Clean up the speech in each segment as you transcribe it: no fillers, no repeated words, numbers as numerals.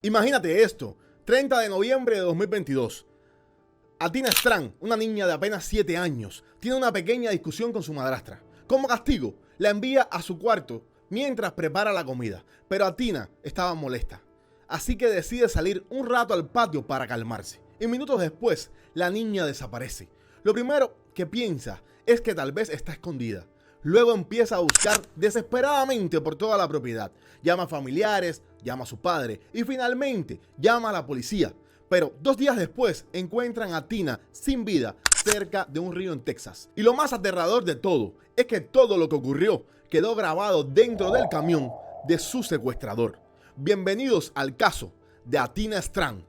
Imagínate esto, 30 de noviembre de 2022. Atina Strang, una niña de apenas 7 años, tiene una pequeña discusión con su madrastra. Como castigo, la envía a su cuarto mientras prepara la comida, pero Atina estaba molesta. Así que decide salir un rato al patio para calmarse. Y minutos después, la niña desaparece. Lo primero que piensa es que tal vez está escondida. Luego empieza a buscar desesperadamente por toda la propiedad. Llama a familiares, llama a su padre y finalmente llama a la policía. Pero 2 días después encuentran a Tina sin vida cerca de un río en Texas. Y lo más aterrador de todo es que todo lo que ocurrió quedó grabado dentro del camión de su secuestrador. Bienvenidos al caso de Atina Strang.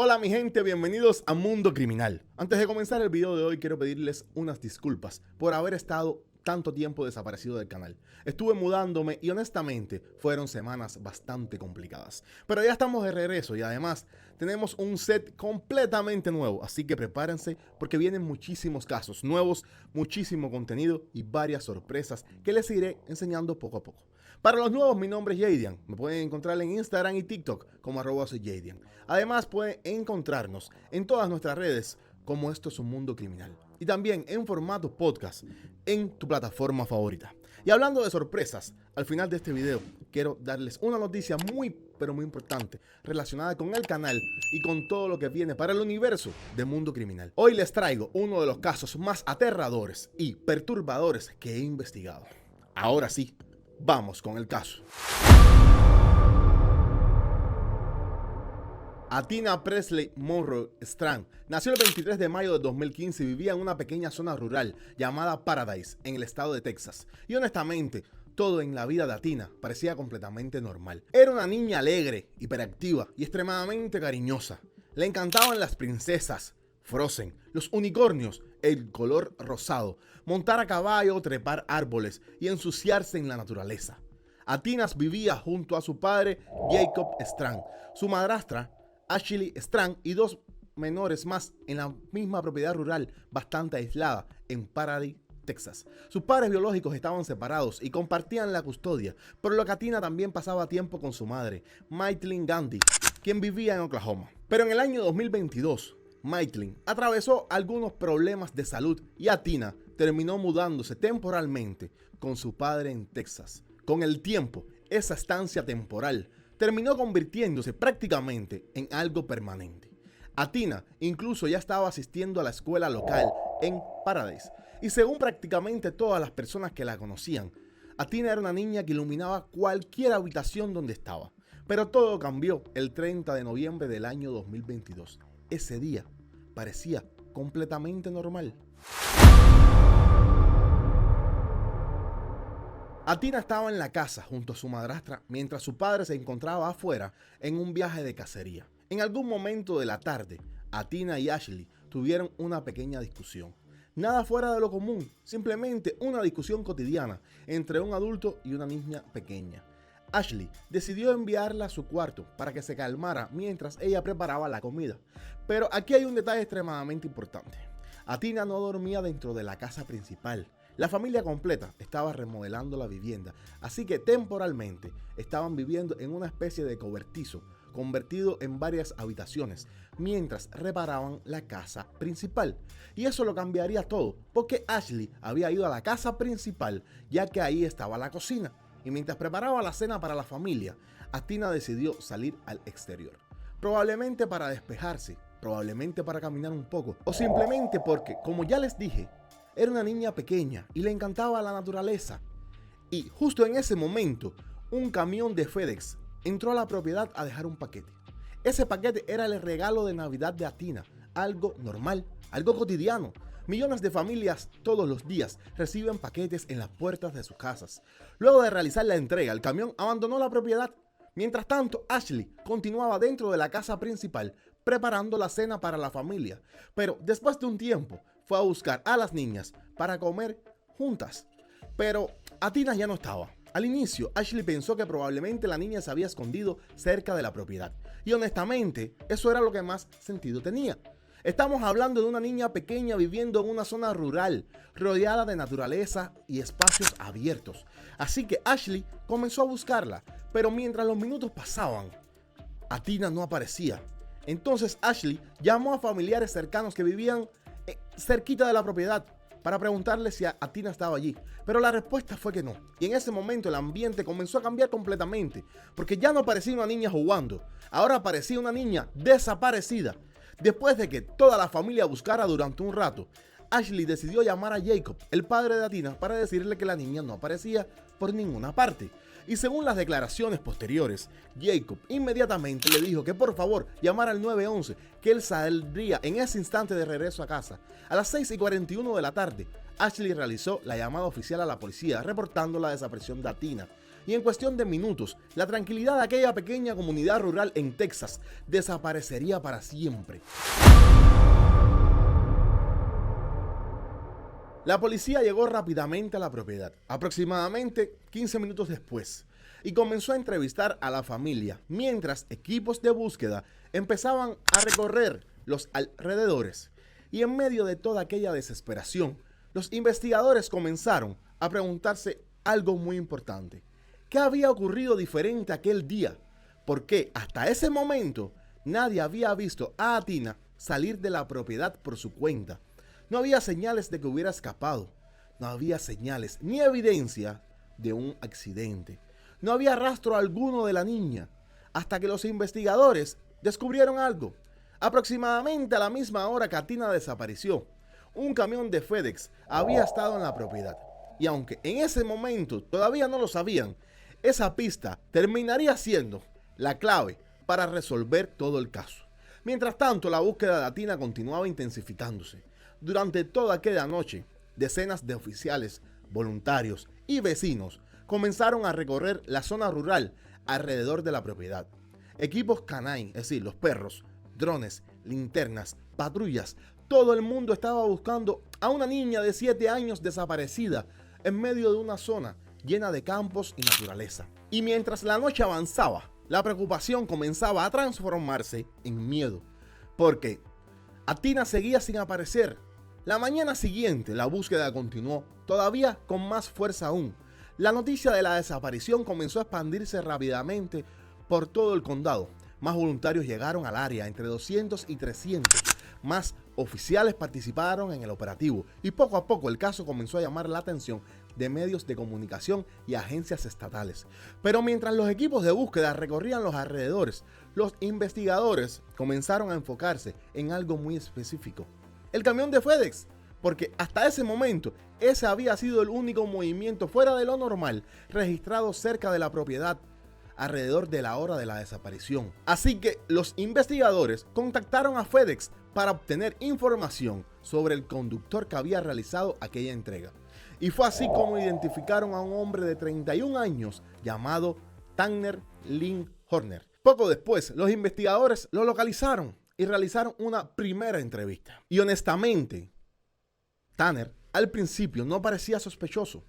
Hola mi gente, bienvenidos a Mundo Criminal. Antes de comenzar el video de hoy quiero pedirles unas disculpas por haber estado tanto tiempo desaparecido del canal. Estuve mudándome y honestamente fueron semanas bastante complicadas. Pero ya estamos de regreso y además tenemos un set completamente nuevo. Así que prepárense porque vienen muchísimos casos nuevos, muchísimo contenido y varias sorpresas que les iré enseñando poco a poco. Para los nuevos, mi nombre es Jaydian. Me pueden encontrar en Instagram y TikTok como @soyjaydian. Además pueden encontrarnos en todas nuestras redes como Esto es un Mundo Criminal. Y también en formato podcast en tu plataforma favorita. Y hablando de sorpresas, al final de este video quiero darles una noticia muy importante relacionada con el canal y con todo lo que viene para el universo de Mundo Criminal. Hoy les traigo uno de los casos más aterradores y perturbadores que he investigado. Ahora sí, vamos con el caso. Atina Presley Monroe Strang nació el 23 de mayo de 2015 y vivía en una pequeña zona rural llamada Paradise, en el estado de Texas. Y honestamente, todo en la vida de Atina parecía completamente normal. Era una niña alegre, hiperactiva y extremadamente cariñosa. Le encantaban las princesas, Frozen, los unicornios, el color rosado, montar a caballo, trepar árboles y ensuciarse en la naturaleza. Atina vivía junto a su padre Jacob Strang, su madrastra Ashley Strang y 2 menores más en la misma propiedad rural bastante aislada en Paradise, Texas. Sus padres biológicos estaban separados y compartían la custodia, por lo que Atina también pasaba tiempo con su madre, Maitlin Gandhi, quien vivía en Oklahoma. Pero en el año 2022, Maitlin atravesó algunos problemas de salud y Atina terminó mudándose temporalmente con su padre en Texas. Con el tiempo, esa estancia temporal terminó convirtiéndose prácticamente en algo permanente. Atina incluso ya estaba asistiendo a la escuela local en Paradise y según prácticamente todas las personas que la conocían, Atina era una niña que iluminaba cualquier habitación donde estaba. Pero todo cambió el 30 de noviembre del año 2022. Ese día parecía completamente normal. Atina estaba en la casa junto a su madrastra mientras su padre se encontraba afuera en un viaje de cacería. En algún momento de la tarde, Atina y Ashley tuvieron una pequeña discusión. Nada fuera de lo común, simplemente una discusión cotidiana entre un adulto y una niña pequeña. Ashley decidió enviarla a su cuarto para que se calmara mientras ella preparaba la comida. Pero aquí hay un detalle extremadamente importante. Atina no dormía dentro de la casa principal. La familia completa estaba remodelando la vivienda, así que temporalmente estaban viviendo en una especie de cobertizo convertido en varias habitaciones mientras reparaban la casa principal. Y eso lo cambiaría todo, porque Ashley había ido a la casa principal ya que ahí estaba la cocina. Y mientras preparaba la cena para la familia, Atina decidió salir al exterior. Probablemente para despejarse, probablemente para caminar un poco, o simplemente porque, como ya les dije, era una niña pequeña y le encantaba la naturaleza. Y justo en ese momento, un camión de FedEx entró a la propiedad a dejar un paquete. Ese paquete era el regalo de Navidad de Atina, algo normal, algo cotidiano. Millones de familias todos los días reciben paquetes en las puertas de sus casas. Luego de realizar la entrega, el camión abandonó la propiedad. Mientras tanto, Ashley continuaba dentro de la casa principal preparando la cena para la familia. Pero después de un tiempo, fue a buscar a las niñas para comer juntas. Pero Atina ya no estaba. Al inicio, Ashley pensó que probablemente la niña se había escondido cerca de la propiedad. Y honestamente, eso era lo que más sentido tenía. Estamos hablando de una niña pequeña viviendo en una zona rural, rodeada de naturaleza y espacios abiertos. Así que Ashley comenzó a buscarla, pero mientras los minutos pasaban, Athena no aparecía. Entonces Ashley llamó a familiares cercanos que vivían cerquita de la propiedad para preguntarle si Athena estaba allí, pero la respuesta fue que no. Y en ese momento el ambiente comenzó a cambiar completamente, porque ya no parecía una niña jugando, ahora parecía una niña desaparecida. Después de que toda la familia buscara durante un rato, Ashley decidió llamar a Jacob, el padre de Athena, para decirle que la niña no aparecía por ninguna parte. Y según las declaraciones posteriores, Jacob inmediatamente le dijo que por favor llamara al 911, que él saldría en ese instante de regreso a casa. A las 6:41 de la tarde, Ashley realizó la llamada oficial a la policía reportando la desaparición de Athena. Y en cuestión de minutos, la tranquilidad de aquella pequeña comunidad rural en Texas desaparecería para siempre. La policía llegó rápidamente a la propiedad, aproximadamente 15 minutos después, y comenzó a entrevistar a la familia, mientras equipos de búsqueda empezaban a recorrer los alrededores. Y en medio de toda aquella desesperación, los investigadores comenzaron a preguntarse algo muy importante. ¿Qué había ocurrido diferente aquel día? Porque hasta ese momento nadie había visto a Athena salir de la propiedad por su cuenta. No había señales de que hubiera escapado. No había señales ni evidencia de un accidente. No había rastro alguno de la niña. Hasta que los investigadores descubrieron algo. Aproximadamente a la misma hora que Athena desapareció, un camión de FedEx había estado en la propiedad. Y aunque en ese momento todavía no lo sabían, esa pista terminaría siendo la clave para resolver todo el caso. Mientras tanto, la búsqueda de Athena continuaba intensificándose. Durante toda aquella noche, decenas de oficiales, voluntarios y vecinos comenzaron a recorrer la zona rural alrededor de la propiedad. Equipos canine, es decir, los perros, drones, linternas, patrullas, todo el mundo estaba buscando a una niña de 7 años desaparecida en medio de una zona llena de campos y naturaleza. Y mientras la noche avanzaba, la preocupación comenzaba a transformarse en miedo, porque Athena seguía sin aparecer. La mañana siguiente, la búsqueda continuó, todavía con más fuerza aún. La noticia de la desaparición comenzó a expandirse rápidamente por todo el condado. Más voluntarios llegaron al área, entre 200 y 300. Más oficiales participaron en el operativo y poco a poco el caso comenzó a llamar la atención de medios de comunicación y agencias estatales. Pero mientras los equipos de búsqueda recorrían los alrededores, los investigadores comenzaron a enfocarse en algo muy específico: el camión de FedEx, porque hasta ese momento ese había sido el único movimiento fuera de lo normal registrado cerca de la propiedad alrededor de la hora de la desaparición. Así que los investigadores contactaron a FedEx para obtener información sobre el conductor que había realizado aquella entrega. Y fue así como identificaron a un hombre de 31 años llamado Tanner Lynn Horner. Poco después, los investigadores lo localizaron y realizaron una primera entrevista. Y honestamente, Tanner al principio no parecía sospechoso.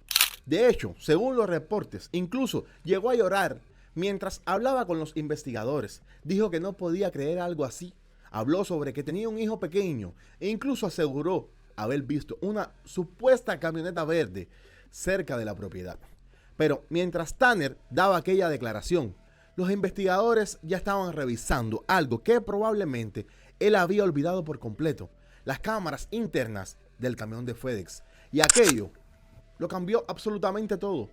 De hecho, según los reportes, incluso llegó a llorar mientras hablaba con los investigadores. Dijo que no podía creer algo así. Habló sobre que tenía un hijo pequeño e incluso aseguró haber visto una supuesta camioneta verde cerca de la propiedad. Pero mientras Tanner daba aquella declaración, los investigadores ya estaban revisando algo que probablemente él había olvidado por completo: las cámaras internas del camión de FedEx. Y aquello lo cambió absolutamente todo,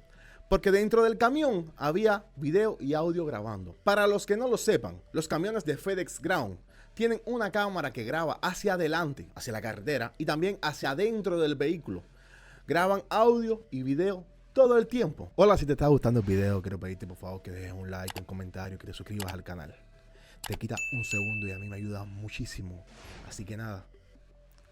porque dentro del camión había video y audio grabando. Para los que no lo sepan, los camiones de FedEx Ground tienen una cámara que graba hacia adelante, hacia la carretera, y también hacia adentro del vehículo. Graban audio y video todo el tiempo. Hola, si te está gustando el video, quiero pedirte por favor que dejes un like, un comentario, que te suscribas al canal. Te quita un segundo y a mí me ayuda muchísimo. Así que nada,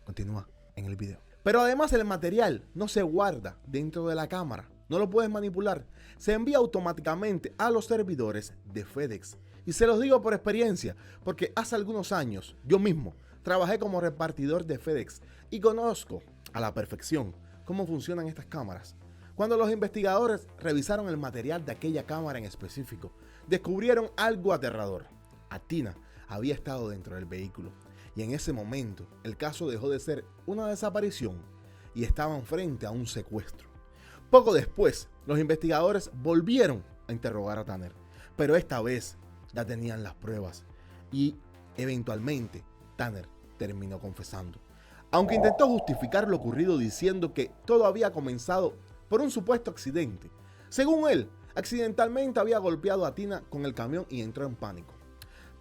continúa en el video. Pero además el material no se guarda dentro de la cámara. No lo puedes manipular. Se envía automáticamente a los servidores de FedEx. Y se los digo por experiencia, porque hace algunos años yo mismo trabajé como repartidor de FedEx y conozco a la perfección cómo funcionan estas cámaras. Cuando los investigadores revisaron el material de aquella cámara en específico, descubrieron algo aterrador. Athena había estado dentro del vehículo. Y en ese momento, el caso dejó de ser una desaparición y estaban frente a un secuestro. Poco después, los investigadores volvieron a interrogar a Tanner, pero esta vez ya tenían las pruebas y eventualmente Tanner terminó confesando. Aunque intentó justificar lo ocurrido diciendo que todo había comenzado por un supuesto accidente. Según él, accidentalmente había golpeado a Tina con el camión y entró en pánico.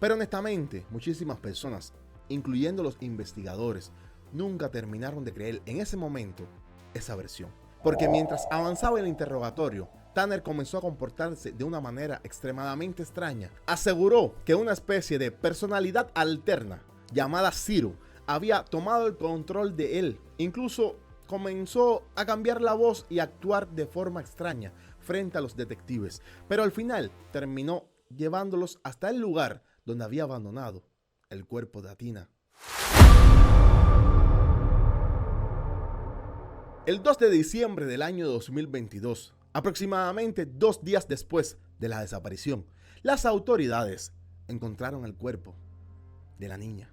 Pero honestamente, muchísimas personas, incluyendo los investigadores, nunca terminaron de creer en ese momento esa versión. Porque mientras avanzaba el interrogatorio, Tanner comenzó a comportarse de una manera extremadamente extraña. Aseguró que una especie de personalidad alterna llamada Zero había tomado el control de él. Incluso comenzó a cambiar la voz y a actuar de forma extraña frente a los detectives. Pero al final terminó llevándolos hasta el lugar donde había abandonado el cuerpo de Athena. El 2 de diciembre del año 2022, aproximadamente 2 días después de la desaparición, las autoridades encontraron el cuerpo de la niña.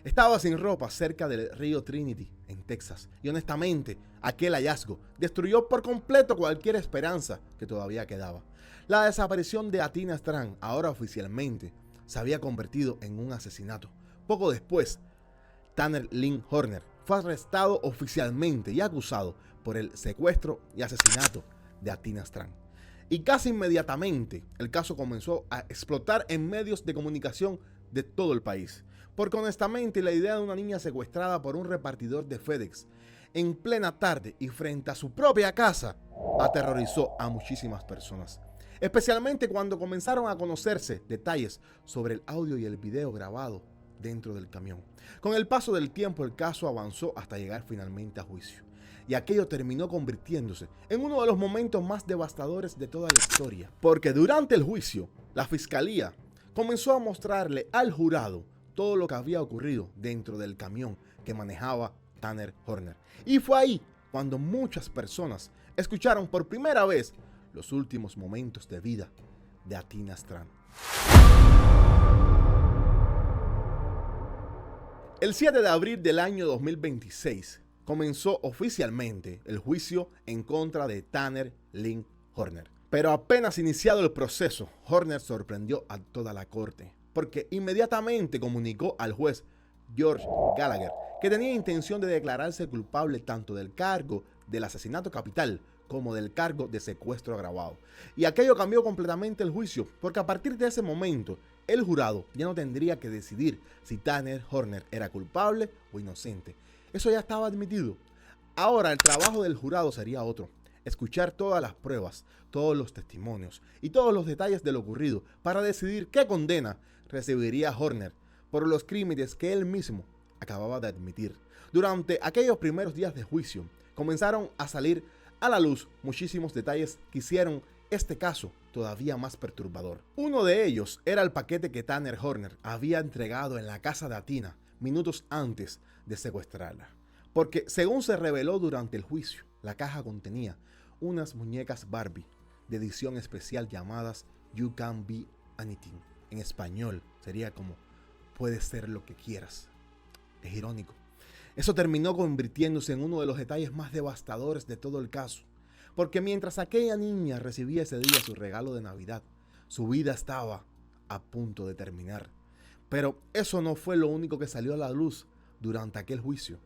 Estaba sin ropa cerca del río Trinity, en Texas, y honestamente, aquel hallazgo destruyó por completo cualquier esperanza que todavía quedaba. La desaparición de Athena Strand, ahora oficialmente, se había convertido en un asesinato. Poco después, Tanner Lynn Horner fue arrestado oficialmente y acusado por el secuestro y asesinato de Athena Strand. Y casi inmediatamente el caso comenzó a explotar en medios de comunicación de todo el país. Porque honestamente la idea de una niña secuestrada por un repartidor de FedEx en plena tarde y frente a su propia casa aterrorizó a muchísimas personas. Especialmente cuando comenzaron a conocerse detalles sobre el audio y el video grabado dentro del camión. Con el paso del tiempo el caso avanzó hasta llegar finalmente a juicio. Y aquello terminó convirtiéndose en uno de los momentos más devastadores de toda la historia. Porque durante el juicio, la fiscalía comenzó a mostrarle al jurado todo lo que había ocurrido dentro del camión que manejaba Tanner Horner. Y fue ahí cuando muchas personas escucharon por primera vez los últimos momentos de vida de Athena Strand. El 7 de abril del año 2026 comenzó oficialmente el juicio en contra de Tanner Lynn Horner. Pero apenas iniciado el proceso, Horner sorprendió a toda la corte, porque inmediatamente comunicó al juez George Gallagher que tenía intención de declararse culpable tanto del cargo del asesinato capital como del cargo de secuestro agravado. Y aquello cambió completamente el juicio, porque a partir de ese momento, el jurado ya no tendría que decidir si Tanner Horner era culpable o inocente. Eso ya estaba admitido. Ahora el trabajo del jurado sería otro: escuchar todas las pruebas, todos los testimonios y todos los detalles de lo ocurrido para decidir qué condena recibiría Horner por los crímenes que él mismo acababa de admitir. Durante aquellos primeros días de juicio, comenzaron a salir a la luz muchísimos detalles que hicieron este caso todavía más perturbador. Uno de ellos era el paquete que Tanner Horner había entregado en la casa de Athena minutos antes de secuestrarla. Porque según se reveló durante el juicio, la caja contenía unas muñecas Barbie de edición especial llamadas You Can Be Anything. En español sería como puedes ser lo que quieras. Es irónico. Eso terminó convirtiéndose en uno de los detalles más devastadores de todo el caso. Porque mientras aquella niña recibía ese día su regalo de Navidad, su vida estaba a punto de terminar. Pero eso no fue lo único que salió a la luz durante aquel juicio.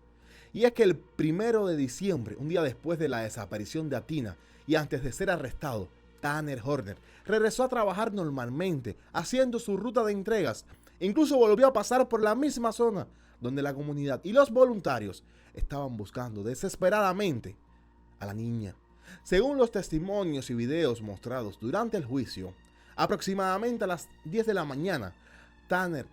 Y es que el 1 de diciembre, un día después de la desaparición de Athena y antes de ser arrestado, Tanner Horner regresó a trabajar normalmente, haciendo su ruta de entregas. Incluso volvió a pasar por la misma zona donde la comunidad y los voluntarios estaban buscando desesperadamente a la niña. Según los testimonios y videos mostrados durante el juicio, aproximadamente a las 10 de la mañana, Tanner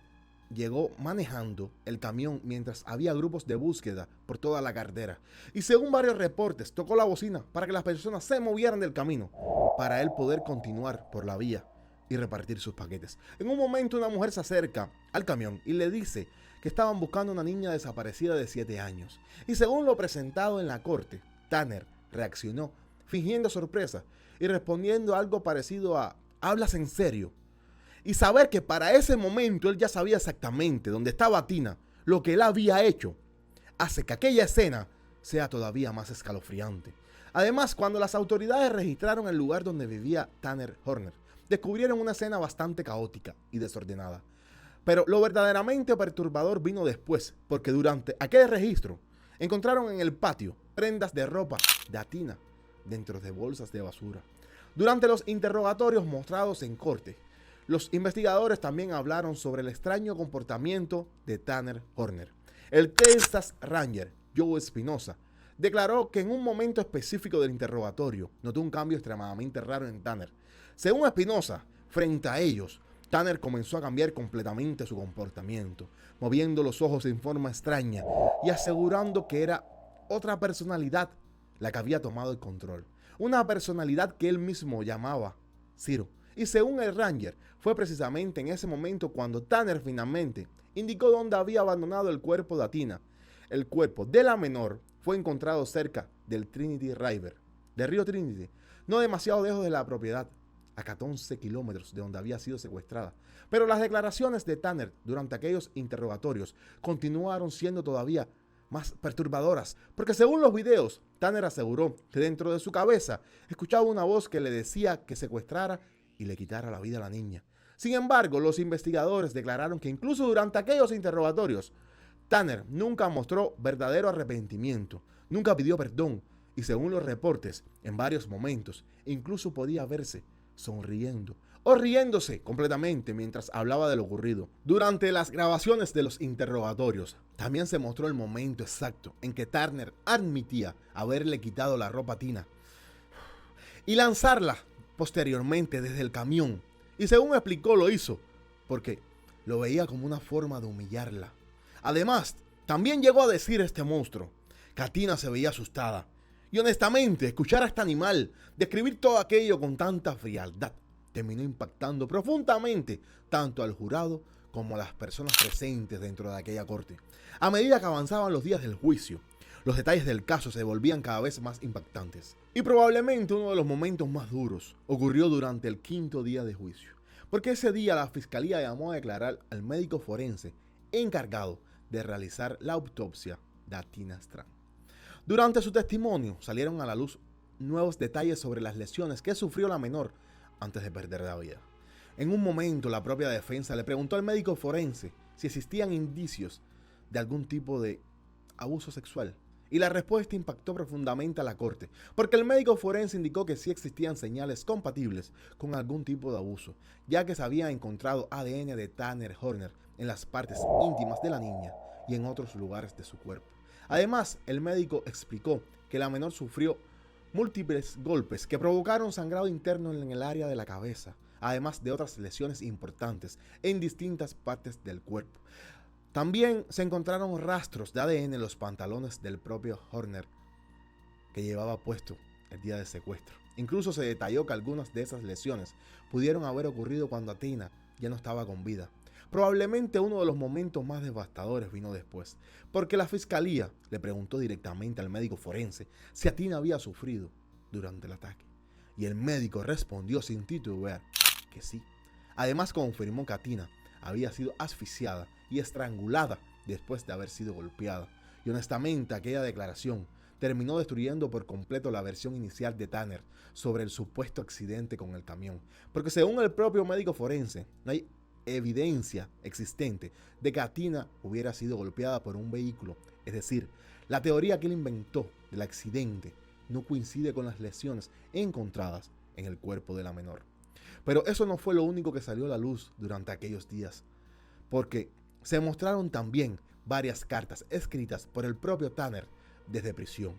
llegó manejando el camión mientras había grupos de búsqueda por toda la carretera. Y según varios reportes, tocó la bocina para que las personas se movieran del camino, para él poder continuar por la vía y repartir sus paquetes. En un momento una mujer se acerca al camión y le dice que estaban buscando a una niña desaparecida de 7 años. Y según lo presentado en la corte, Tanner reaccionó fingiendo sorpresa y respondiendo algo parecido a ¿hablas en serio? Y saber que para ese momento él ya sabía exactamente dónde estaba Athena lo que él había hecho hace que aquella escena sea todavía más escalofriante. Además, cuando las autoridades registraron el lugar donde vivía Tanner Horner, descubrieron una escena bastante caótica y desordenada. Pero lo verdaderamente perturbador vino después, porque durante aquel registro encontraron en el patio prendas de ropa de Athena dentro de bolsas de basura. Durante los interrogatorios mostrados en corte, los investigadores también hablaron sobre el extraño comportamiento de Tanner Horner. El Texas Ranger Joe Espinosa declaró que en un momento específico del interrogatorio notó un cambio extremadamente raro en Tanner. Según Espinosa, frente a ellos, Tanner comenzó a cambiar completamente su comportamiento, moviendo los ojos en forma extraña y asegurando que era otra personalidad la que había tomado el control. Una personalidad que él mismo llamaba Zero. Y según el Ranger, fue precisamente en ese momento cuando Tanner finalmente indicó dónde había abandonado el cuerpo de Athena. El cuerpo de la menor fue encontrado cerca del Trinity River, del río Trinity, no demasiado lejos de la propiedad, a 14 kilómetros de donde había sido secuestrada. Pero las declaraciones de Tanner durante aquellos interrogatorios continuaron siendo todavía más perturbadoras, porque según los videos, Tanner aseguró que dentro de su cabeza escuchaba una voz que le decía que secuestrara y le quitara la vida a la niña. Sin embargo, los investigadores declararon que incluso durante aquellos interrogatorios, Tanner nunca mostró verdadero arrepentimiento, nunca pidió perdón y según los reportes, en varios momentos, incluso podía verse sonriendo o riéndose completamente mientras hablaba de lo ocurrido. Durante las grabaciones de los interrogatorios, también se mostró el momento exacto en que Tanner admitía haberle quitado la ropa a Tina y lanzarla posteriormente desde el camión. Y según explicó, lo hizo porque lo veía como una forma de humillarla. Además, también llegó a decir este monstruo que Athena se veía asustada. Y honestamente, escuchar a este animal describir todo aquello con tanta frialdad terminó impactando profundamente tanto al jurado como a las personas presentes dentro de aquella corte. A medida que avanzaban los días del juicio, los detalles del caso se volvían cada vez más impactantes. Y probablemente uno de los momentos más duros ocurrió durante el 5º día de juicio, porque ese día la fiscalía llamó a declarar al médico forense encargado de realizar la autopsia de Athena Strand. Durante su testimonio salieron a la luz nuevos detalles sobre las lesiones que sufrió la menor antes de perder la vida. En un momento, la propia defensa le preguntó al médico forense si existían indicios de algún tipo de abuso sexual. Y la respuesta impactó profundamente a la corte, porque el médico forense indicó que sí existían señales compatibles con algún tipo de abuso, ya que se había encontrado ADN de Tanner Horner en las partes íntimas de la niña y en otros lugares de su cuerpo. Además, el médico explicó que la menor sufrió múltiples golpes que provocaron sangrado interno en el área de la cabeza, además de otras lesiones importantes en distintas partes del cuerpo. También se encontraron rastros de ADN en los pantalones del propio Horner que llevaba puesto el día del secuestro. Incluso se detalló que algunas de esas lesiones pudieron haber ocurrido cuando Athena ya no estaba con vida. Probablemente uno de los momentos más devastadores vino después, porque la fiscalía le preguntó directamente al médico forense si Athena había sufrido durante el ataque. Y el médico respondió sin titubear que sí. Además confirmó que Athena había sido asfixiada y estrangulada después de haber sido golpeada. Y honestamente aquella declaración terminó destruyendo por completo la versión inicial de Tanner sobre el supuesto accidente con el camión. Porque según el propio médico forense, no hay evidencia existente de que Athena hubiera sido golpeada por un vehículo. Es decir, la teoría que él inventó del accidente no coincide con las lesiones encontradas en el cuerpo de la menor. Pero eso no fue lo único que salió a la luz durante aquellos días, porque se mostraron también varias cartas escritas por el propio Tanner desde prisión.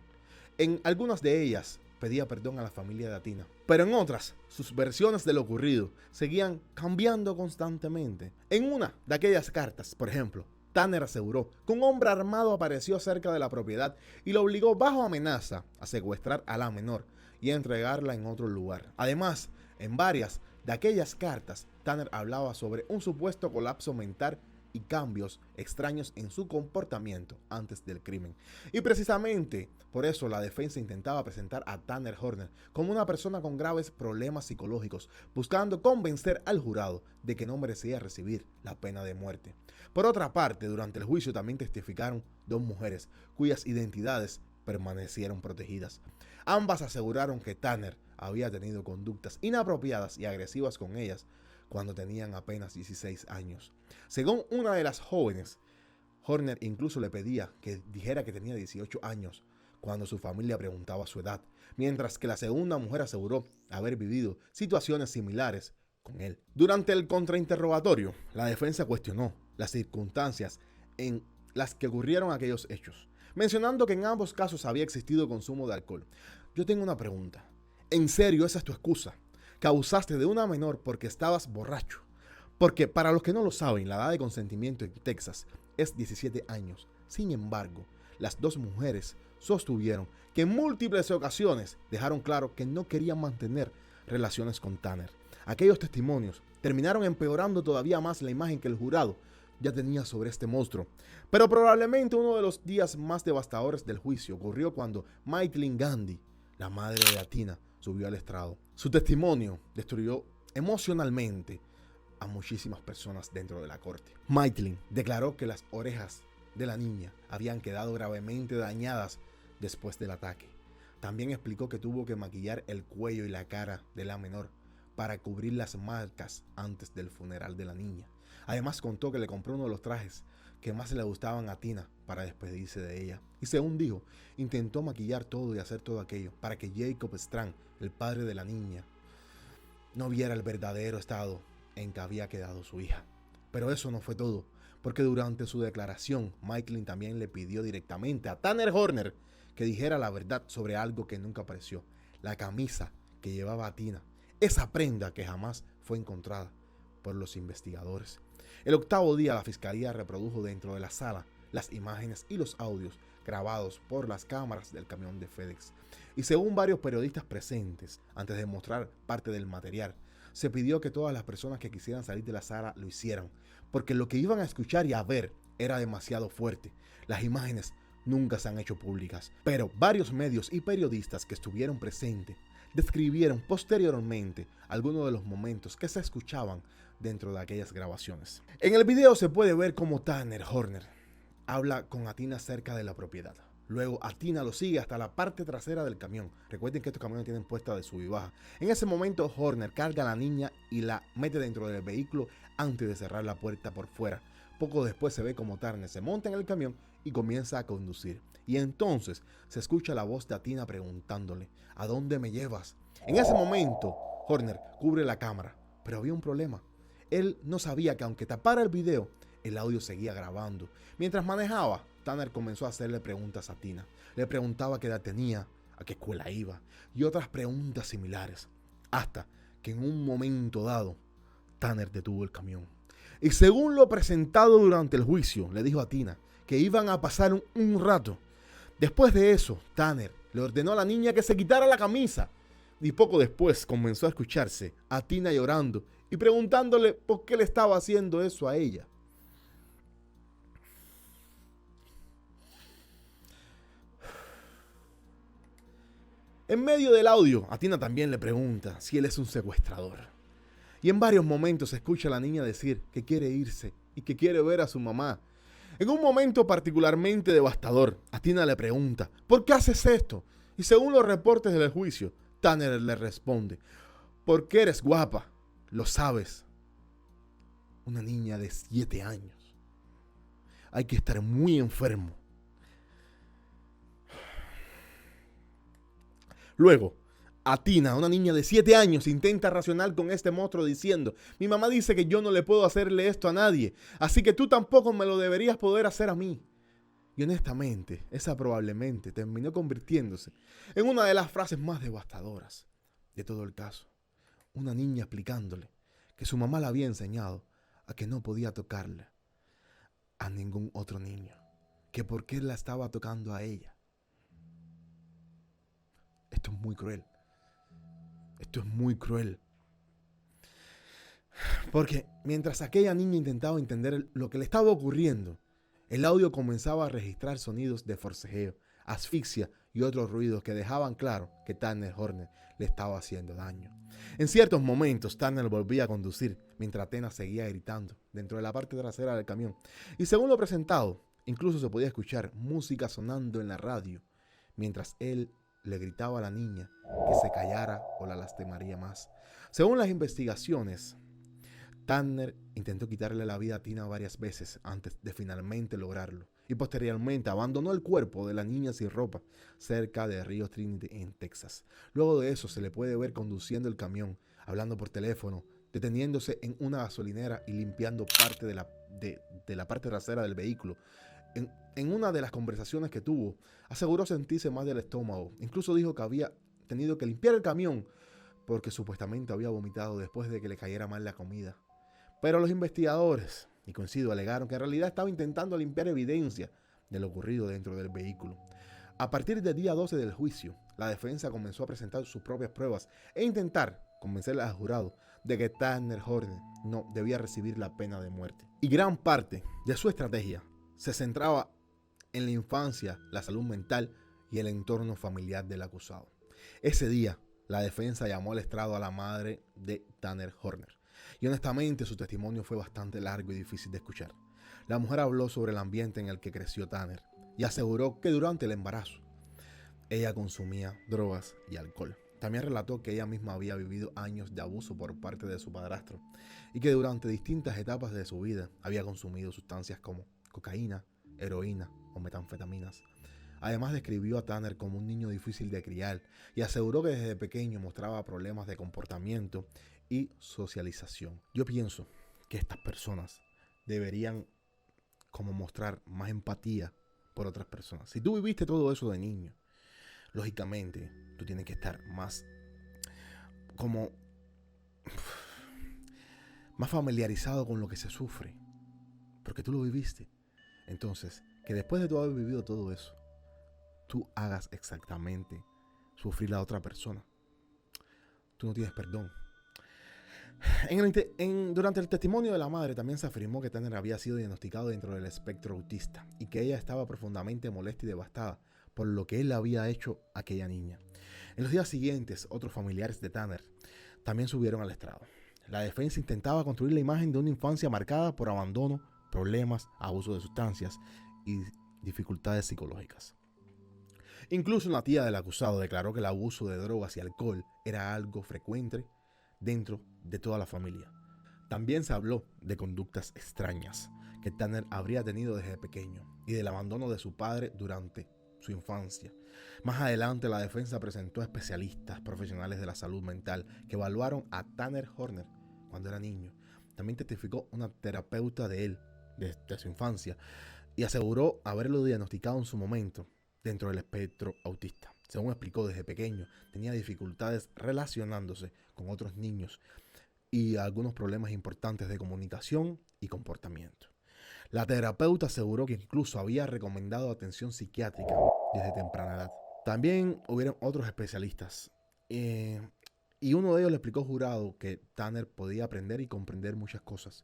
En algunas de ellas pedía perdón a la familia de Athena, pero en otras, sus versiones de lo ocurrido seguían cambiando constantemente. En una de aquellas cartas, por ejemplo, Tanner aseguró que un hombre armado apareció cerca de la propiedad y lo obligó bajo amenaza a secuestrar a la menor y a entregarla en otro lugar. Además, en varias de aquellas cartas, Tanner hablaba sobre un supuesto colapso mental y cambios extraños en su comportamiento antes del crimen. Y precisamente por eso la defensa intentaba presentar a Tanner Horner como una persona con graves problemas psicológicos, buscando convencer al jurado de que no merecía recibir la pena de muerte. Por otra parte, durante el juicio también testificaron dos mujeres cuyas identidades permanecieron protegidas. Ambas aseguraron que Tanner había tenido conductas inapropiadas y agresivas con ellas cuando tenían apenas 16 años. Según una de las jóvenes, Horner incluso le pedía que dijera que tenía 18 años cuando su familia preguntaba su edad, mientras que la segunda mujer aseguró haber vivido situaciones similares con él. Durante el contrainterrogatorio, la defensa cuestionó las circunstancias en las que ocurrieron aquellos hechos, mencionando que en ambos casos había existido consumo de alcohol. Yo tengo una pregunta. ¿En serio esa es tu excusa? ¿Que abusaste de una menor porque estabas borracho? Porque para los que no lo saben, la edad de consentimiento en Texas es 17 años. Sin embargo, las dos mujeres sostuvieron que en múltiples ocasiones dejaron claro que no querían mantener relaciones con Tanner. Aquellos testimonios terminaron empeorando todavía más la imagen que el jurado ya tenía sobre este monstruo. Pero probablemente uno de los días más devastadores del juicio ocurrió cuando Maitlin Gandhi, la madre de Atina, subió al estrado. Su testimonio destruyó emocionalmente a muchísimas personas dentro de la corte. Maitlin declaró que las orejas de la niña habían quedado gravemente dañadas después del ataque. También explicó que tuvo que maquillar el cuello y la cara de la menor para cubrir las marcas antes del funeral de la niña. Además contó que le compró uno de los trajes que más le gustaban a Tina para despedirse de ella. Y según dijo, intentó maquillar todo y hacer todo aquello para que Jacob Strang, el padre de la niña, no viera el verdadero estado en que había quedado su hija. Pero eso no fue todo, porque durante su declaración, Maitlin también le pidió directamente a Tanner Horner que dijera la verdad sobre algo que nunca apareció: la camisa que llevaba a Tina, esa prenda que jamás fue encontrada por los investigadores. El octavo día, la fiscalía reprodujo dentro de la sala las imágenes y los audios grabados por las cámaras del camión de FedEx. Y según varios periodistas presentes, antes de mostrar parte del material, se pidió que todas las personas que quisieran salir de la sala lo hicieran, porque lo que iban a escuchar y a ver era demasiado fuerte. Las imágenes nunca se han hecho públicas, pero varios medios y periodistas que estuvieron presentes describieron posteriormente algunos de los momentos que se escuchaban dentro de aquellas grabaciones. En el video se puede ver cómo Tanner Horner habla con Atina cerca de la propiedad. Luego Atina lo sigue hasta la parte trasera del camión. Recuerden que estos camiones tienen puesta de sub y baja. En ese momento Horner carga a la niña y la mete dentro del vehículo antes de cerrar la puerta por fuera. Poco después se ve como Tanner se monta en el camión y comienza a conducir. Y entonces se escucha la voz de Atina preguntándole: ¿a dónde me llevas? En ese momento Horner cubre la cámara, pero había un problema. Él no sabía que aunque tapara el video, el audio seguía grabando. Mientras manejaba, Tanner comenzó a hacerle preguntas a Tina. Le preguntaba qué edad tenía, a qué escuela iba y otras preguntas similares. Hasta que en un momento dado, Tanner detuvo el camión. Y según lo presentado durante el juicio, le dijo a Tina que iban a pasar un rato. Después de eso, Tanner le ordenó a la niña que se quitara la camisa. Y poco después comenzó a escucharse a Tina llorando y preguntándole por qué le estaba haciendo eso a ella. En medio del audio, Atina también le pregunta si él es un secuestrador. Y en varios momentos se escucha a la niña decir que quiere irse y que quiere ver a su mamá. En un momento particularmente devastador, Atina le pregunta: ¿por qué haces esto? Y según los reportes del juicio, Tanner le responde: porque eres guapa, lo sabes. Una niña de 7 años. Hay que estar muy enfermo. Luego, Atina, una niña de 7 años, intenta razonar con este monstruo diciendo: mi mamá dice que yo no le puedo hacerle esto a nadie, así que tú tampoco me lo deberías poder hacer a mí. Y honestamente, esa probablemente terminó convirtiéndose en una de las frases más devastadoras de todo el caso. Una niña explicándole que su mamá le había enseñado a que no podía tocarle a ningún otro niño, que por qué la estaba tocando a ella. Esto es muy cruel. Esto es muy cruel. Porque mientras aquella niña intentaba entender lo que le estaba ocurriendo, el audio comenzaba a registrar sonidos de forcejeo, asfixia y otros ruidos que dejaban claro que Tanner Horner le estaba haciendo daño. En ciertos momentos, Tanner volvía a conducir mientras Athena seguía gritando dentro de la parte trasera del camión. Y según lo presentado, incluso se podía escuchar música sonando en la radio mientras él le gritaba a la niña que se callara o la lastimaría más. Según las investigaciones, Tanner intentó quitarle la vida a Tina varias veces antes de finalmente lograrlo, y posteriormente abandonó el cuerpo de la niña sin ropa cerca de Río Trinity en Texas. Luego de eso se le puede ver conduciendo el camión, hablando por teléfono, deteniéndose en una gasolinera y limpiando parte de la parte trasera del vehículo. En una de las conversaciones que tuvo, aseguró sentirse mal del estómago. Incluso dijo que había tenido que limpiar el camión porque supuestamente había vomitado después de que le cayera mal la comida. Pero los investigadores, y coincido, alegaron que en realidad estaba intentando limpiar evidencia de lo ocurrido dentro del vehículo. A partir del día 12 del juicio, la defensa comenzó a presentar sus propias pruebas e intentar convencer al jurado de que Tanner Horner no debía recibir la pena de muerte. Y gran parte de su estrategia se centraba en la infancia, la salud mental y el entorno familiar del acusado. Ese día, la defensa llamó al estrado a la madre de Tanner Horner. Y honestamente su testimonio fue bastante largo y difícil de escuchar. La mujer habló sobre el ambiente en el que creció Tanner y aseguró que durante el embarazo ella consumía drogas y alcohol. También relató que ella misma había vivido años de abuso por parte de su padrastro y que durante distintas etapas de su vida había consumido sustancias como cocaína, heroína o metanfetaminas. Además describió a Tanner como un niño difícil de criar y aseguró que desde pequeño mostraba problemas de comportamiento y socialización. Yo pienso que estas personas deberían como mostrar más empatía por otras personas. Si tú viviste todo eso de niño, lógicamente tú tienes que estar más como más familiarizado con lo que se sufre, porque tú lo viviste. Entonces, que después de tú haber vivido todo eso, tú hagas exactamente sufrir a otra persona, tú no tienes perdón. Durante el testimonio de la madre también se afirmó que Tanner había sido diagnosticado dentro del espectro autista y que ella estaba profundamente molesta y devastada por lo que él había hecho a aquella niña. En los días siguientes, otros familiares de Tanner también subieron al estrado. La defensa intentaba construir la imagen de una infancia marcada por abandono, problemas, abuso de sustancias y dificultades psicológicas. Incluso una tía del acusado declaró que el abuso de drogas y alcohol era algo frecuente dentro de toda la familia. También se habló de conductas extrañas que Tanner habría tenido desde pequeño y del abandono de su padre durante su infancia. Más adelante, la defensa presentó a especialistas profesionales de la salud mental que evaluaron a Tanner Horner cuando era niño. También testificó una terapeuta de él desde su infancia y aseguró haberlo diagnosticado en su momento dentro del espectro autista. Según explicó, desde pequeño tenía dificultades relacionándose con otros niños y algunos problemas importantes de comunicación y comportamiento. La terapeuta aseguró que incluso había recomendado atención psiquiátrica desde temprana edad. También hubieron otros especialistas y uno de ellos le explicó al jurado que Tanner podía aprender y comprender muchas cosas,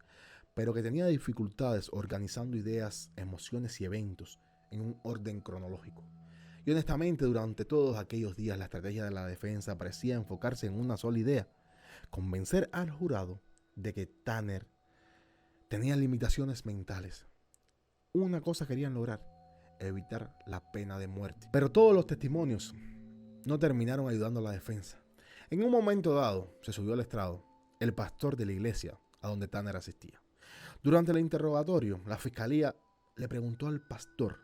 pero que tenía dificultades organizando ideas, emociones y eventos en un orden cronológico. Y honestamente, durante todos aquellos días, la estrategia de la defensa parecía enfocarse en una sola idea: convencer al jurado de que Tanner tenía limitaciones mentales. Una cosa querían lograr: evitar la pena de muerte. Pero todos los testimonios no terminaron ayudando a la defensa. En un momento dado, se subió al estrado el pastor de la iglesia a donde Tanner asistía. Durante el interrogatorio, la fiscalía le preguntó al pastor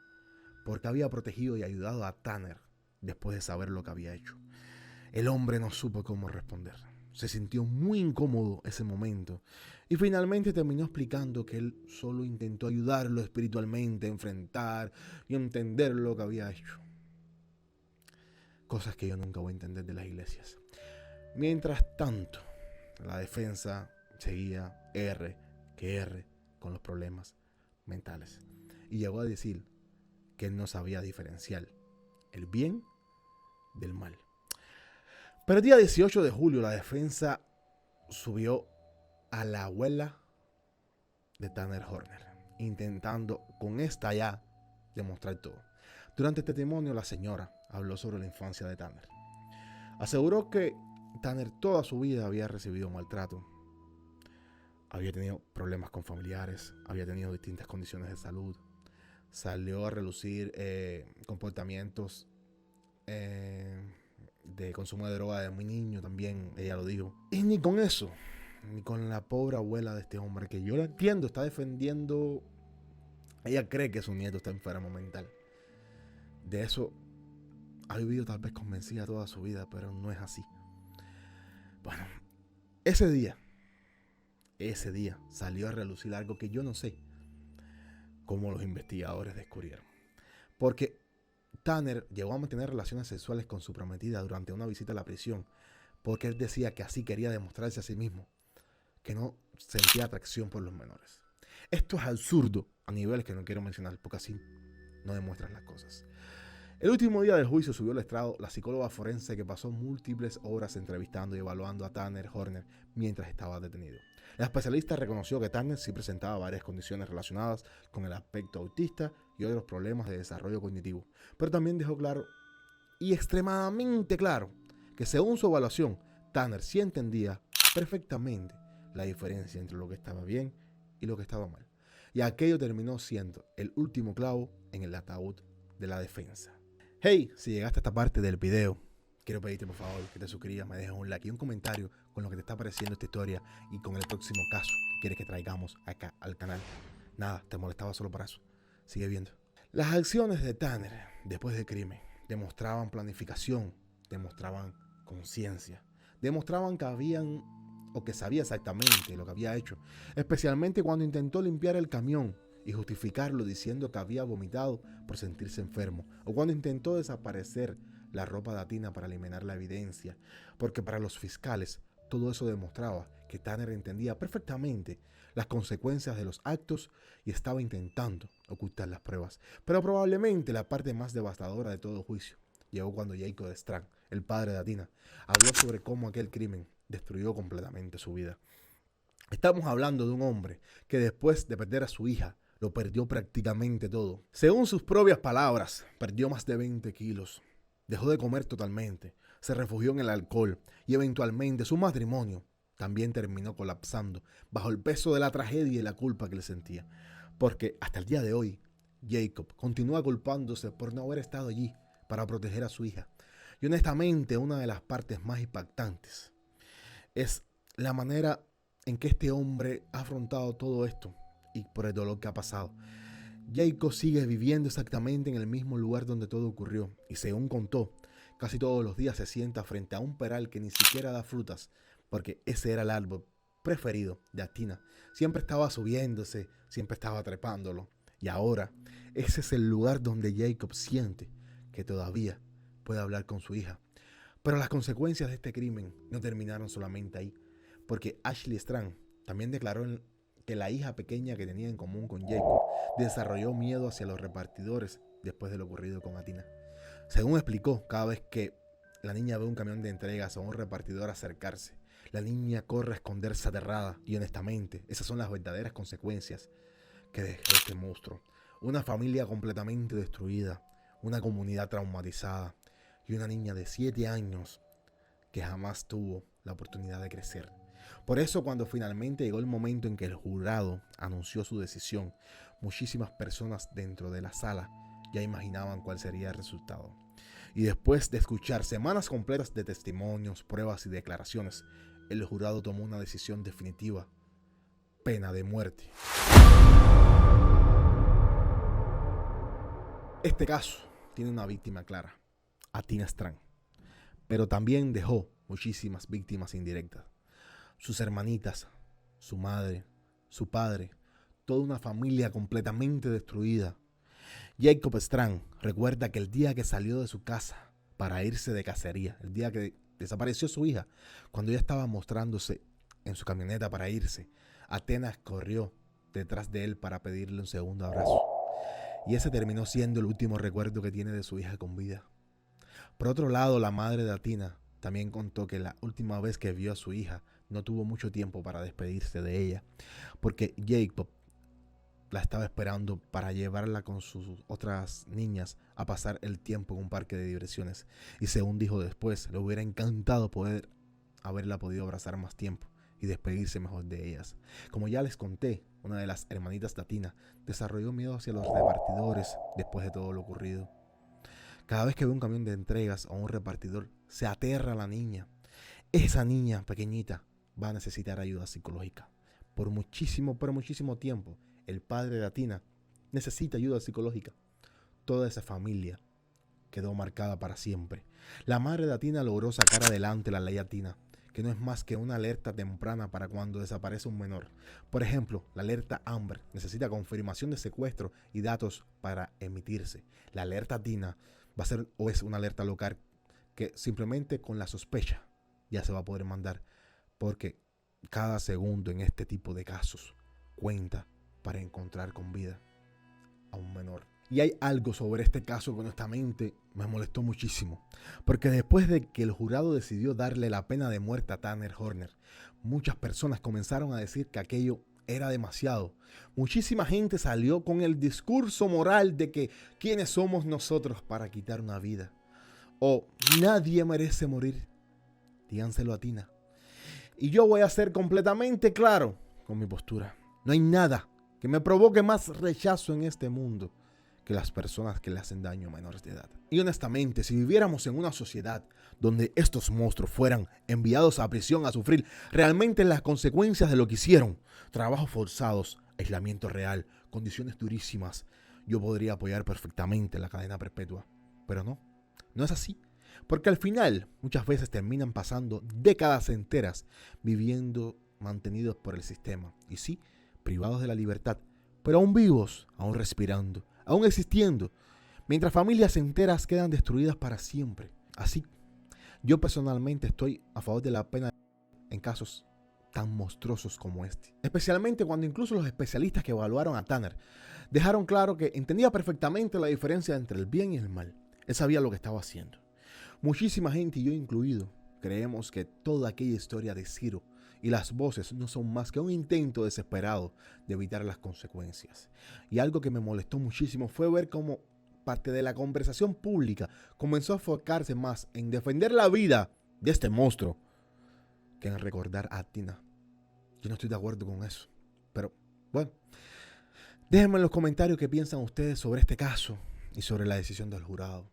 por qué había protegido y ayudado a Tanner después de saber lo que había hecho. El hombre no supo cómo responder. Se sintió muy incómodo ese momento y finalmente terminó explicando que él solo intentó ayudarlo espiritualmente a enfrentar y entender lo que había hecho. Cosas que yo nunca voy a entender de las iglesias. Mientras tanto, la defensa seguía R con los problemas mentales y llegó a decir que él no sabía diferenciar el bien del mal. Pero el día 18 de julio la defensa subió a la abuela de Tanner Horner, intentando con esta ya demostrar todo. Durante el testimonio, la señora habló sobre la infancia de Tanner. Aseguró que Tanner toda su vida había recibido maltrato, había tenido problemas con familiares, había tenido distintas condiciones de salud, salió a relucir comportamientos de consumo de droga de muy niño también, ella lo dijo. Y ni con eso, ni con la pobre abuela de este hombre, que yo la entiendo, está defendiendo, ella cree que su nieto está enfermo mental. De eso ha vivido tal vez convencida toda su vida, pero no es así. Bueno, ese día salió a relucir algo que yo no sé cómo los investigadores descubrieron. Porque Tanner llegó a mantener relaciones sexuales con su prometida durante una visita a la prisión, porque él decía que así quería demostrarse a sí mismo que no sentía atracción por los menores. Esto es absurdo a niveles que no quiero mencionar, porque así no demuestran las cosas. El último día del juicio subió al estrado la psicóloga forense que pasó múltiples horas entrevistando y evaluando a Tanner Horner mientras estaba detenido. La especialista reconoció que Tanner sí presentaba varias condiciones relacionadas con el aspecto autista y otros problemas de desarrollo cognitivo, pero también dejó claro, y extremadamente claro, que según su evaluación, Tanner sí entendía perfectamente la diferencia entre lo que estaba bien y lo que estaba mal. Y aquello terminó siendo el último clavo en el ataúd de la defensa. Hey, si llegaste a esta parte del video, quiero pedirte por favor que te suscribas, me dejes un like y un comentario con lo que te está pareciendo esta historia y con el próximo caso que quieres que traigamos acá al canal. Nada, te molestaba solo para eso. Sigue viendo. Las acciones de Tanner después del crimen demostraban planificación, demostraban conciencia, demostraban que que sabía exactamente lo que había hecho, especialmente cuando intentó limpiar el camión y justificarlo diciendo que había vomitado por sentirse enfermo, o cuando intentó desaparecer la ropa de Atina para eliminar la evidencia, porque para los fiscales todo eso demostraba que Tanner entendía perfectamente las consecuencias de los actos y estaba intentando ocultar las pruebas. Pero probablemente la parte más devastadora de todo el juicio llegó cuando Jacob Strang, el padre de Atina, habló sobre cómo aquel crimen destruyó completamente su vida. Estamos hablando de un hombre que después de perder a su hija, lo perdió prácticamente todo. Según sus propias palabras, perdió más de 20 kilos. Dejó de comer totalmente, se refugió en el alcohol y eventualmente su matrimonio también terminó colapsando bajo el peso de la tragedia y la culpa que le sentía. Porque hasta el día de hoy, Jacob continúa culpándose por no haber estado allí para proteger a su hija. Y honestamente, una de las partes más impactantes es la manera en que este hombre ha afrontado todo esto y por el dolor que ha pasado. Jacob sigue viviendo exactamente en el mismo lugar donde todo ocurrió y según contó, casi todos los días se sienta frente a un peral que ni siquiera da frutas, porque ese era el árbol preferido de Atina. Siempre estaba subiéndose, siempre estaba trepándolo. Y ahora, ese es el lugar donde Jacob siente que todavía puede hablar con su hija. Pero las consecuencias de este crimen no terminaron solamente ahí, porque Ashley Strang también declaró que la hija pequeña que tenía en común con Jacob desarrolló miedo hacia los repartidores después de lo ocurrido con Atina. Según explicó, cada vez que la niña ve un camión de entregas o un repartidor acercarse, la niña corre a esconderse aterrada y honestamente esas son las verdaderas consecuencias que dejó este monstruo. Una familia completamente destruida, una comunidad traumatizada y una niña de 7 años que jamás tuvo la oportunidad de crecer. Por eso cuando finalmente llegó el momento en que el jurado anunció su decisión, muchísimas personas dentro de la sala ya imaginaban cuál sería el resultado. Y después de escuchar semanas completas de testimonios, pruebas y declaraciones, el jurado tomó una decisión definitiva: pena de muerte. Este caso tiene una víctima clara, Atina Strang, pero también dejó muchísimas víctimas indirectas. Sus hermanitas, su madre, su padre, toda una familia completamente destruida. Jacob Strang recuerda que el día que salió de su casa para irse de cacería, el día que desapareció su hija, cuando ella estaba mostrándose en su camioneta para irse, Atenas corrió detrás de él para pedirle un segundo abrazo. Y ese terminó siendo el último recuerdo que tiene de su hija con vida. Por otro lado, la madre de Atina también contó que la última vez que vio a su hija no tuvo mucho tiempo para despedirse de ella, porque Jacob la estaba esperando para llevarla con sus otras niñas a pasar el tiempo en un parque de diversiones. Y según dijo después, le hubiera encantado poder haberla podido abrazar más tiempo y despedirse mejor de ellas. Como ya les conté, una de las hermanitas de Athena desarrolló miedo hacia los repartidores después de todo lo ocurrido. Cada vez que ve un camión de entregas o un repartidor, se aterra la niña. Esa niña pequeñita va a necesitar ayuda psicológica. Por muchísimo, pero muchísimo tiempo, el padre de Athena necesita ayuda psicológica. Toda esa familia quedó marcada para siempre. La madre de Athena logró sacar adelante la ley Athena, que no es más que una alerta temprana para cuando desaparece un menor. Por ejemplo, la alerta Amber necesita confirmación de secuestro y datos para emitirse. La alerta Athena va a ser o es una alerta local que simplemente con la sospecha ya se va a poder mandar, porque cada segundo en este tipo de casos cuenta para encontrar con vida a un menor. Y hay algo sobre este caso que honestamente me molestó muchísimo, porque después de que el jurado decidió darle la pena de muerte a Tanner Horner, muchas personas comenzaron a decir que aquello era demasiado. Muchísima gente salió con el discurso moral de que ¿quiénes somos nosotros para quitar una vida? O nadie merece morir. Díganselo a Tina. Y yo voy a ser completamente claro con mi postura. No hay nada que me provoque más rechazo en este mundo que las personas que le hacen daño a menores de edad. Y honestamente, si viviéramos en una sociedad donde estos monstruos fueran enviados a prisión a sufrir realmente las consecuencias de lo que hicieron, trabajos forzados, aislamiento real, condiciones durísimas, yo podría apoyar perfectamente la cadena perpetua. Pero no es así. Porque al final muchas veces terminan pasando décadas enteras viviendo mantenidos por el sistema. Y sí, privados de la libertad, pero aún vivos, aún respirando, aún existiendo, mientras familias enteras quedan destruidas para siempre. Así, yo personalmente estoy a favor de la pena en casos tan monstruosos como este. Especialmente cuando incluso los especialistas que evaluaron a Tanner dejaron claro que entendía perfectamente la diferencia entre el bien y el mal. Él sabía lo que estaba haciendo. Muchísima gente, y yo incluido, creemos que toda aquella historia de Ciro y las voces no son más que un intento desesperado de evitar las consecuencias. Y algo que me molestó muchísimo fue ver cómo parte de la conversación pública comenzó a enfocarse más en defender la vida de este monstruo que en recordar a Athena. Yo no estoy de acuerdo con eso. Pero bueno, déjenme en los comentarios qué piensan ustedes sobre este caso y sobre la decisión del jurado.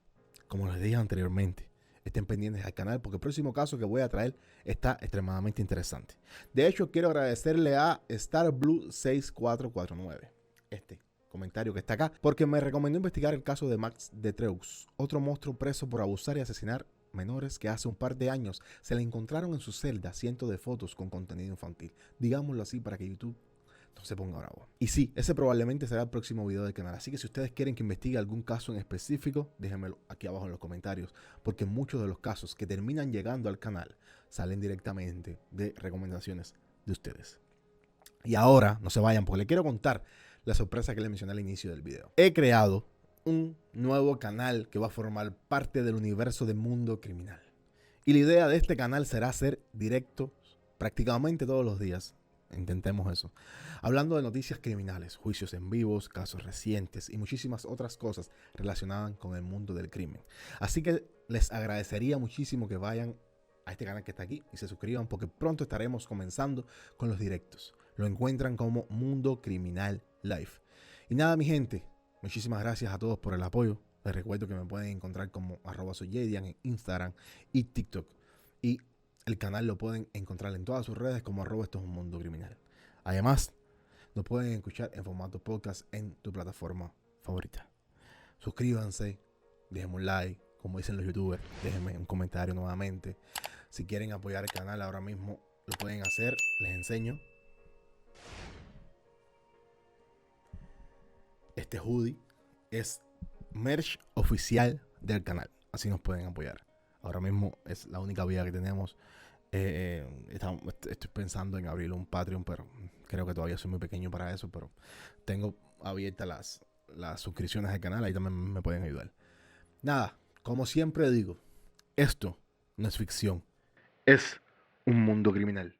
Como les dije anteriormente, estén pendientes al canal porque el próximo caso que voy a traer está extremadamente interesante. De hecho, quiero agradecerle a StarBlue6449 este comentario que está acá, porque me recomendó investigar el caso de Max Detreux, otro monstruo preso por abusar y asesinar menores que hace un par de años se le encontraron en su celda cientos de fotos con contenido infantil. Digámoslo así para que YouTube no se ponga bravo. Y sí, ese probablemente será el próximo video del canal. Así que si ustedes quieren que investigue algún caso en específico, déjenmelo aquí abajo en los comentarios. Porque muchos de los casos que terminan llegando al canal salen directamente de recomendaciones de ustedes. Y ahora, no se vayan porque les quiero contar la sorpresa que les mencioné al inicio del video. He creado un nuevo canal que va a formar parte del universo de Mundo Criminal. Y la idea de este canal será hacer directos prácticamente todos los días. Intentemos eso. Hablando de noticias criminales, juicios en vivos, casos recientes y muchísimas otras cosas relacionadas con el mundo del crimen. Así que les agradecería muchísimo que vayan a este canal que está aquí y se suscriban porque pronto estaremos comenzando con los directos. Lo encuentran como Mundo Criminal Live. Y nada, mi gente, muchísimas gracias a todos por el apoyo. Les recuerdo que me pueden encontrar como @soyjaydian en Instagram y TikTok. Y el canal lo pueden encontrar en todas sus redes como @esto es un mundo criminal. Además, nos pueden escuchar en formato podcast en tu plataforma favorita. Suscríbanse, déjenme un like, como dicen los youtubers, déjenme un comentario nuevamente. Si quieren apoyar el canal ahora mismo, lo pueden hacer, les enseño. Este hoodie es merch oficial del canal, así nos pueden apoyar. Ahora mismo es la única vía que tenemos. Estoy pensando en abrir un Patreon, pero creo que todavía soy muy pequeño para eso. Pero tengo abiertas las suscripciones al canal, ahí también me pueden ayudar. Nada, como siempre digo, esto no es ficción, es un mundo criminal.